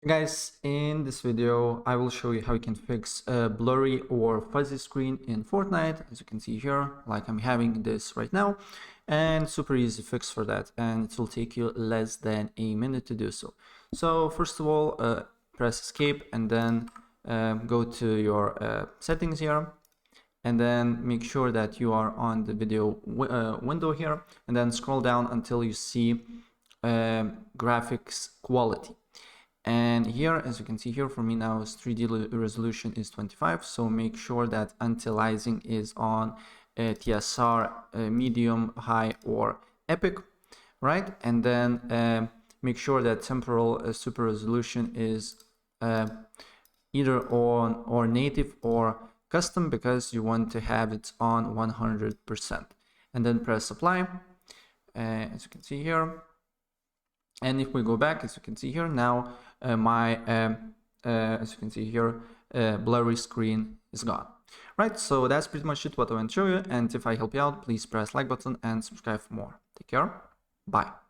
Guys, in this video, I will show you how you can fix a blurry or fuzzy screen in Fortnite. As you can see here, like I'm having this right now, and super easy fix for that. And it will take you less than a minute to do so. So first of all, press escape and then go to your settings here. And then make sure that you are on the video window here, and then scroll down until you see graphics quality. And here, as you can see here, for me now, 3D resolution is 25. So make sure that anti-aliasing is on TSR, medium, high, or epic, right? And then make sure that temporal super resolution is either on or native or custom, because you want to have it on 100%. And then press apply, as you can see here. And if we go back, as you can see here, now as you can see here, blurry screen is gone. Right, so that's pretty much it what I want to show you. And if I help you out, please press like button and subscribe for more. Take care. Bye.